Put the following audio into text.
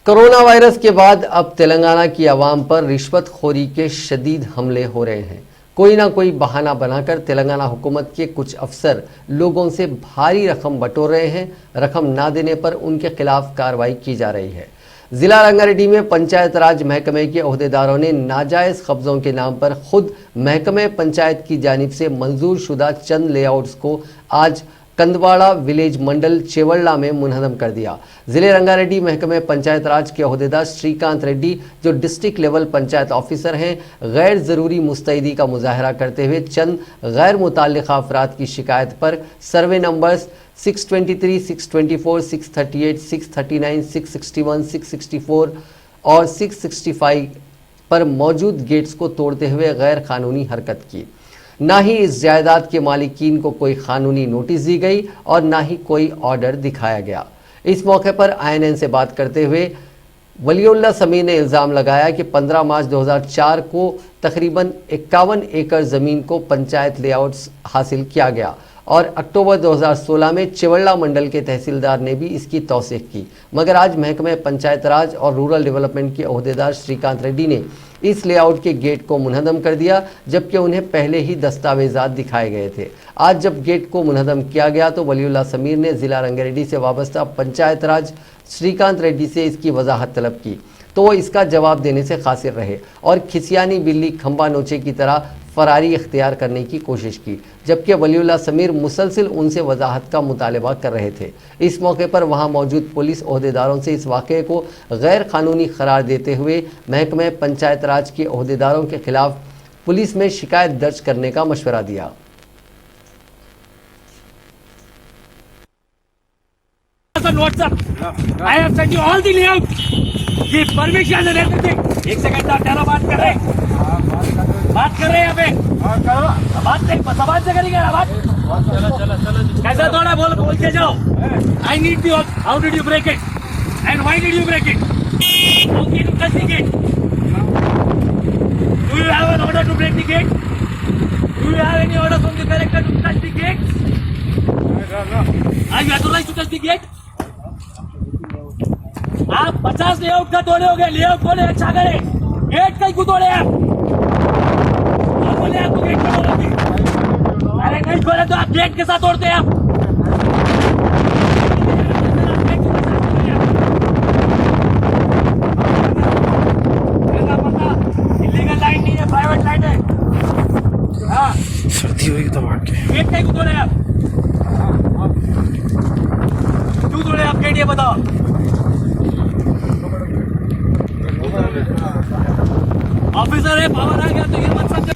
Corona virus के बाद अब तेलंगाना की आवाम पर रिश्वतखोरी के शदीद हमले हो रहे हैं। कोई ना कोई बहाना बनाकर तेलंगाना हुकूमत के कुछ अफसर लोगों से भारी रकम बटोर रहे हैं। रकम ना देने पर उनके खिलाफ कार्रवाई की जा रही है। जिला रंगारेड्डी में पंचायत राज महकमे के ओहदेदारों ने नाजायज कब्जों के नाम पर खुद महकमे पंचायत की जानिब से मंजूर शुदा चंद लेआउट्स को आज कंदवाड़ा विलेज मंडल चेवल्ला में मुनहदम कर दिया। जिले रंगारेड्डी महकमे पंचायत राज के ओहदेदार श्रीकांत रेड्डी, जो डिस्ट्रिक्ट लेवल पंचायत ऑफिसर हैं, गैर ज़रूरी मुस्तैदी का मुजाहरा करते हुए चंद गैर मुताल्लिक़ा अफराद की शिकायत पर सर्वे नंबर्स 623, 624, 638, 639, 661, 664 और 665 पर मौजूद गेट्स को तोड़ते हुए गैर कानूनी हरकत की। ना ही इस जायदाद के मालिकीन को कोई कानूनी नोटिस दी गई और ना ही कोई ऑर्डर दिखाया गया। इस मौके पर INN से बात करते हुए वलीउल्लाह समीर ने इल्ज़ाम लगाया कि 15 मार्च 2004 को तकरीबन 51 एकड़ ज़मीन को पंचायत लेआउट्स हासिल किया गया और अक्टूबर 2016 में चेवल्ला मंडल के तहसीलदार ने भी इसकी तौसीक की, मगर आज महकमे पंचायत राज और रूरल डेवलपमेंट के ओहदेदार श्रीकांत रेड्डी ने इस लेआउट के गेट को मुनहदम कर दिया, जबकि उन्हें पहले ही दस्तावेजात दिखाए गए थे। आज जब गेट को मुनहदम किया गया तो वलीउल्लाह समीर ने जिला रंगारेड्डी से वाबस्ता पंचायत राज श्रीकांत रेड्डी से इसकी वजाहत तलब की, तो वो इसका जवाब देने से कासिर रहे और खिसियानी बिल्ली खंबा नोचे की तरह फरारी इख्तियार करने की कोशिश की, जबकि वलीउल्लाह समीर मुसलसिल उनसे वजाहत का मुतालबा कर रहे थे। इस मौके पर वहां मौजूद पुलिस ओहदेदारों से इस वाक़े को गैर कानूनी करार देते हुए महकमे पंचायत राज के ओहदेदारों के खिलाफ पुलिस में शिकायत दर्ज करने का मशवरा दिया। एक सेकंड बात कर रहे हैं यहाँ पे बात नहीं समाज से करेंगे ना बात। कैसा थोड़ा बोल के जाओ। I need the how did you break it and why did you break it? How can you touch the gate? Do you have an order to break the gate? Do you have any order from the director to touch the gate? Are you authorised to touch the gate? आप 50 layout का तोड़े हो गए। Layout बोले अच्छा करे, gate कहीं को तोड़े आप? बोले आपको गेट को तोड़ोगे? अरे नहीं खोले तो आप गेट के साथ तोड़ते हैं आप। इलीगल लाइन नहीं है, प्राइवेट लाइन है। हाँ सर्दी हुई तो भाग के गेट कहीं को तोड़े आप? क्यों तोड़े आप गेट, ये बताओ। ऑफिसर है, पावर आ गया तो ये मत समझो।